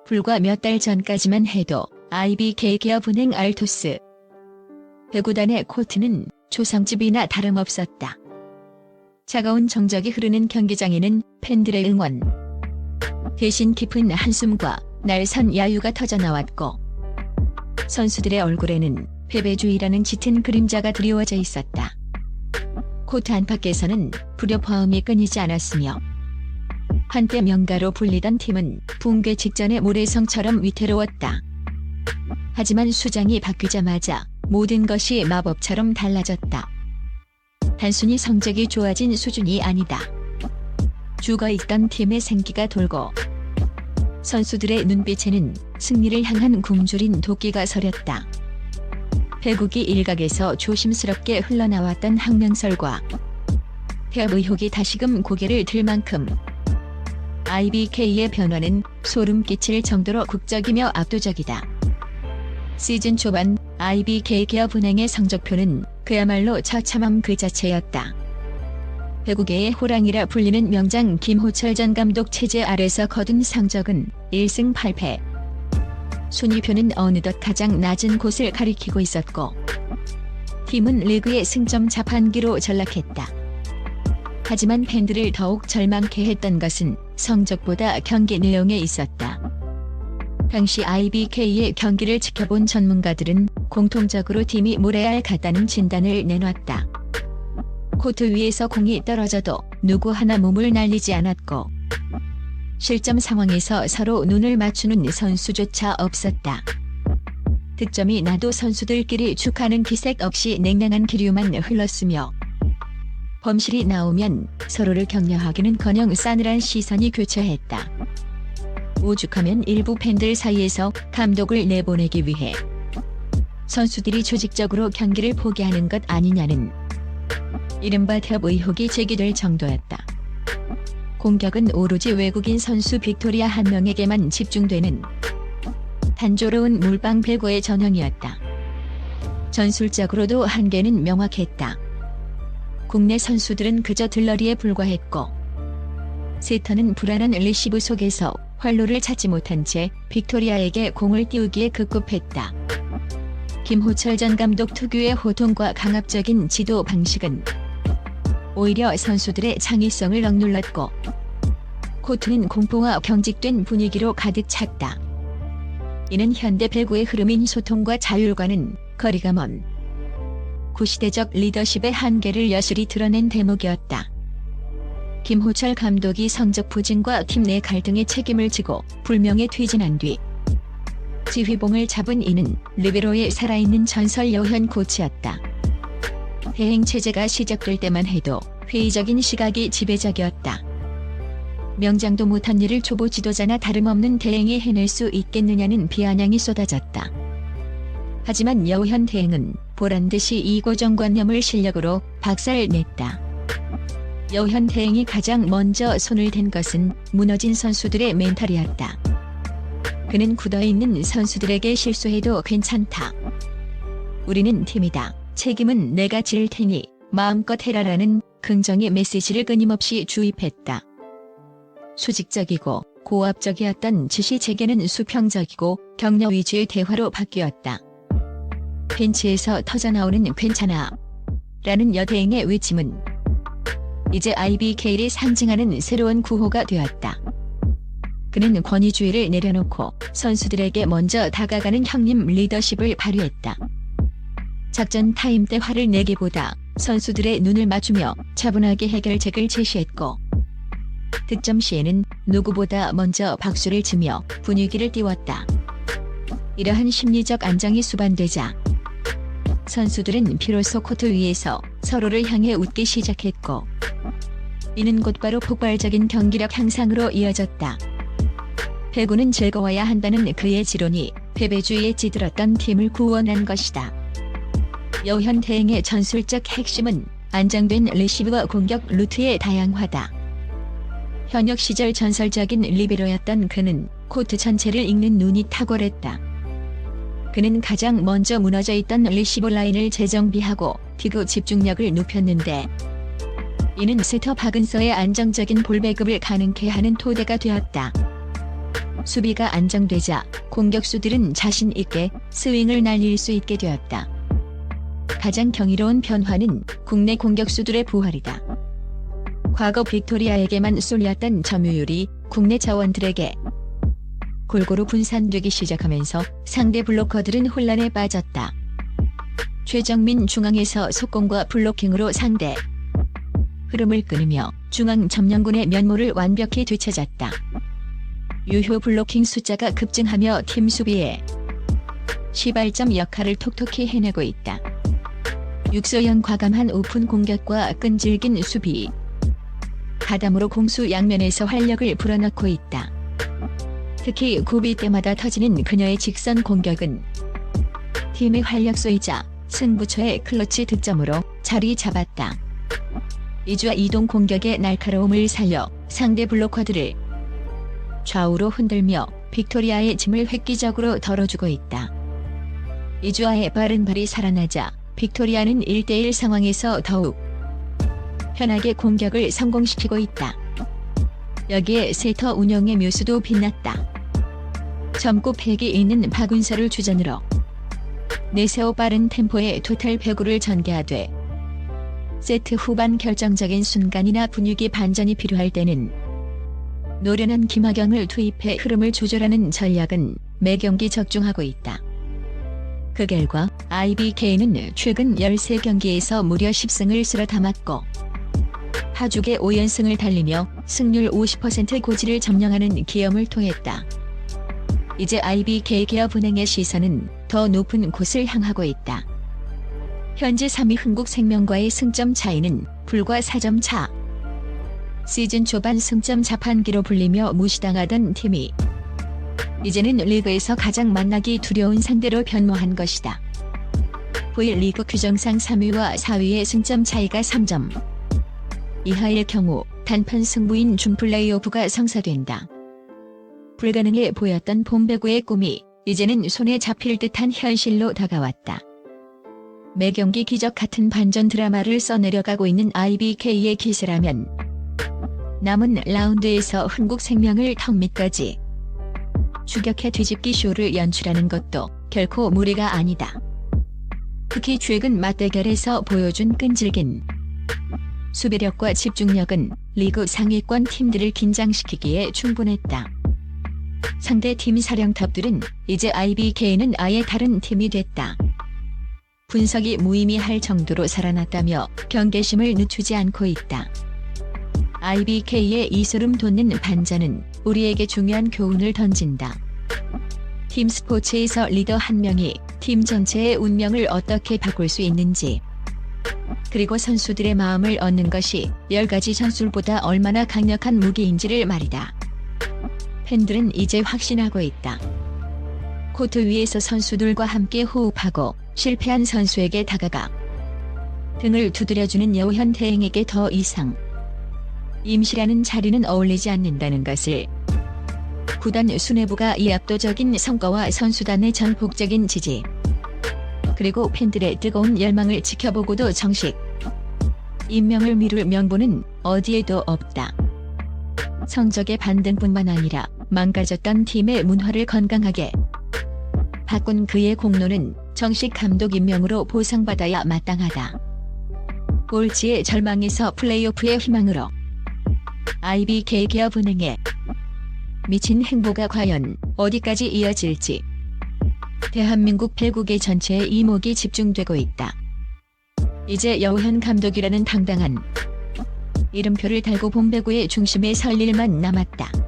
불과 몇 달 전까지만 해도 IBK 기업은행 알토스 배구단의 코트는 조상집이나 다름없었다. 차가운 정적이 흐르는 경기장에는 팬들의 응원, 대신 깊은 한숨과 날선 야유가 터져나왔고 선수들의 얼굴에는 패배주의라는 짙은 그림자가 드리워져 있었다. 코트 안팎에서는 불협화음이 끊이지 않았으며 한때 명가로 불리던 팀은 붕괴 직전의 모래성처럼 위태로웠다. 하지만 수장이 바뀌자마자 모든 것이 마법처럼 달라졌다. 단순히 성적이 좋아진 수준이 아니다. 죽어있던 팀의 생기가 돌고 선수들의 눈빛에는 승리를 향한 굶주린 도끼가 서렸다. 배구기 일각에서 조심스럽게 흘러나왔던 항명설과 폐업 의혹이 다시금 고개를 들 만큼 IBK의 변화는 소름 끼칠 정도로 국적이며 압도적이다. 시즌 초반 IBK 기업은행의 성적표는 그야말로 처참함 그 자체였다. 배구계의 호랑이라 불리는 명장 김호철 전 감독 체제 아래서 거둔 성적은 1승 8패. 순위표는 어느덧 가장 낮은 곳을 가리키고 있었고 팀은 리그의 승점 자판기로 전락했다. 하지만 팬들을 더욱 절망케 했던 것은 성적보다 경기 내용에 있었다. 당시 IBK의 경기를 지켜본 전문가들은 공통적으로 팀이 무례할 같다는 진단을 내놨다. 코트 위에서 공이 떨어져도 누구 하나 몸을 날리지 않았고 실점 상황에서 서로 눈을 맞추는 선수조차 없었다. 득점이 나도 선수들끼리 축하는 기색 없이 냉랭한 기류만 흘렀으며 범실이 나오면 서로를 격려하기는커녕 싸늘한 시선이 교차했다. 오죽하면 일부 팬들 사이에서 감독을 내보내기 위해 선수들이 조직적으로 경기를 포기하는 것 아니냐는 이른바 협 의혹이 제기될 정도였다. 공격은 오로지 외국인 선수 빅토리아 한 명에게만 집중되는 단조로운 물방 배구의 전형이었다. 전술적으로도 한계는 명확했다. 국내 선수들은 그저 들러리에 불과했고 세터는 불안한 리시브 속에서 활로를 찾지 못한 채 빅토리아에게 공을 띄우기에 급급했다. 김호철 전 감독 특유의 호통과 강압적인 지도 방식은 오히려 선수들의 창의성을 억눌렀고 코트는 공포와 경직된 분위기로 가득 찼다. 이는 현대 배구의 흐름인 소통과 자율과는 거리가 먼 구시대적 리더십의 한계를 여실히 드러낸 대목이었다. 김호철 감독이 성적 부진과 팀 내 갈등의 책임을 지고 불명예 퇴진한 뒤 지휘봉을 잡은 이는 리베로의 살아있는 전설 여현 코치였다. 대행 체제가 시작될 때만 해도 회의적인 시각이 지배적이었다. 명장도 못한 일을 초보 지도자나 다름없는 대행이 해낼 수 있겠느냐는 비아냥이 쏟아졌다. 하지만 여현 대행은 보란듯이 이 고정관념을 실력으로 박살냈다. 여현 대행이 가장 먼저 손을 댄 것은 무너진 선수들의 멘탈이었다. 그는 굳어있는 선수들에게 실수해도 괜찮다. 우리는 팀이다. 책임은 내가 질 테니 마음껏 해라라는 긍정의 메시지를 끊임없이 주입했다. 수직적이고 고압적이었던 지시 체계는 수평적이고 격려 위주의 대화로 바뀌었다. 벤치에서 터져나오는 괜찮아 라는 여대행의 외침은 이제 IBK를 상징하는 새로운 구호가 되었다. 그는 권위주의를 내려놓고 선수들에게 먼저 다가가는 형님 리더십을 발휘했다. 작전 타임 때 화를 내기보다 선수들의 눈을 맞추며 차분하게 해결책을 제시했고 득점 시에는 누구보다 먼저 박수를 치며 분위기를 띄웠다. 이러한 심리적 안정이 수반되자 선수들은 비로소 코트 위에서 서로를 향해 웃기 시작했고 이는 곧바로 폭발적인 경기력 향상으로 이어졌다. 배구는 즐거워야 한다는 그의 지론이 패배주의에 찌들었던 팀을 구원한 것이다. 여현 대행의 전술적 핵심은 안정된 리시브와 공격 루트의 다양화다. 현역 시절 전설적인 리베로였던 그는 코트 전체를 읽는 눈이 탁월했다. 그는 가장 먼저 무너져 있던 리시브 라인을 재정비하고 피구 집중력을 높였는데 이는 세터 박은서의 안정적인 볼 배급을 가능케 하는 토대가 되었다. 수비가 안정되자 공격수들은 자신 있게 스윙을 날릴 수 있게 되었다. 가장 경이로운 변화는 국내 공격수들의 부활이다. 과거 빅토리아에게만 쏠렸던 점유율이 국내 자원들에게 골고루 분산되기 시작하면서 상대 블로커들은 혼란에 빠졌다. 최정민 중앙에서 속공과 블로킹으로 상대 흐름을 끊으며 중앙 점령군의 면모를 완벽히 되찾았다. 유효 블로킹 숫자가 급증하며 팀 수비에 시발점 역할을 톡톡히 해내고 있다. 육소형 과감한 오픈 공격과 끈질긴 수비, 가담으로 공수 양면에서 활력을 불어넣고 있다. 특히 고비 때마다 터지는 그녀의 직선 공격은 팀의 활력소이자 승부처의 클러치 득점으로 자리 잡았다. 이주와 이동 공격의 날카로움을 살려 상대 블로커들을 좌우로 흔들며 빅토리아의 짐을 획기적으로 덜어주고 있다. 이주아의 빠른 발이 살아나자 빅토리아는 1대1 상황에서 더욱 편하게 공격을 성공시키고 있다. 여기에 세터 운영의 묘수도 빛났다. 젊고 패기 있는 박은서를 주전으로 내세워 빠른 템포의 토탈 배구를 전개하되 세트 후반 결정적인 순간이나 분위기 반전이 필요할 때는 노련한 김하경을 투입해 흐름을 조절하는 전략은 매경기 적중하고 있다. 그 결과 IBK는 최근 13경기에서 무려 10승을 쓸어 담았고 하죽의 5연승을 달리며 승률 50% 고지를 점령하는 기염을 통했다. 이제 IBK 기업은행의 시선은 더 높은 곳을 향하고 있다. 현재 3위 흥국생명과의 승점 차이는 불과 4점 차. 시즌 초반 승점 자판기로 불리며 무시당하던 팀이 이제는 리그에서 가장 만나기 두려운 상대로 변모한 것이다. V리그 규정상 3위와 4위의 승점 차이가 3점 이하일 경우 단판 승부인 준 플레이오프가 성사된다. 불가능해 보였던 봄배구의 꿈이 이제는 손에 잡힐 듯한 현실로 다가왔다. 매경기 기적 같은 반전 드라마를 써내려가고 있는 IBK의 기세라면 남은 라운드에서 흥국생명을 턱 밑까지 추격해 뒤집기 쇼를 연출하는 것도 결코 무리가 아니다. 특히 최근 맞대결에서 보여준 끈질긴 수비력과 집중력은 리그 상위권 팀들을 긴장시키기에 충분했다. 상대 팀 사령탑들은 이제 IBK는 아예 다른 팀이 됐다. 분석이 무의미할 정도로 살아났다며 경계심을 늦추지 않고 있다. IBK의 이 소름 돋는 반전은 우리에게 중요한 교훈을 던진다. 팀 스포츠에서 리더 한 명이 팀 전체의 운명을 어떻게 바꿀 수 있는지, 그리고 선수들의 마음을 얻는 것이 10가지 전술보다 얼마나 강력한 무기인지를 말이다. 팬들은 이제 확신하고 있다. 코트 위에서 선수들과 함께 호흡하고 실패한 선수에게 다가가 등을 두드려주는 여우현 대행에게 더 이상 임시라는 자리는 어울리지 않는다는 것을 구단 수뇌부가 이 압도적인 성과와 선수단의 전폭적인 지지 그리고 팬들의 뜨거운 열망을 지켜보고도 정식 임명을 미룰 명분은 어디에도 없다. 성적의 반등뿐만 아니라 망가졌던 팀의 문화를 건강하게 바꾼 그의 공로는 정식 감독 임명으로 보상받아야 마땅하다. 꼴찌의 절망에서 플레이오프의 희망으로 IBK 기업은행의 미친 행보가 과연 어디까지 이어질지 대한민국 배구계 전체에 이목이 집중되고 있다. 이제 여우현 감독이라는 당당한 이름표를 달고 봄배구의 중심에 설 일만 남았다.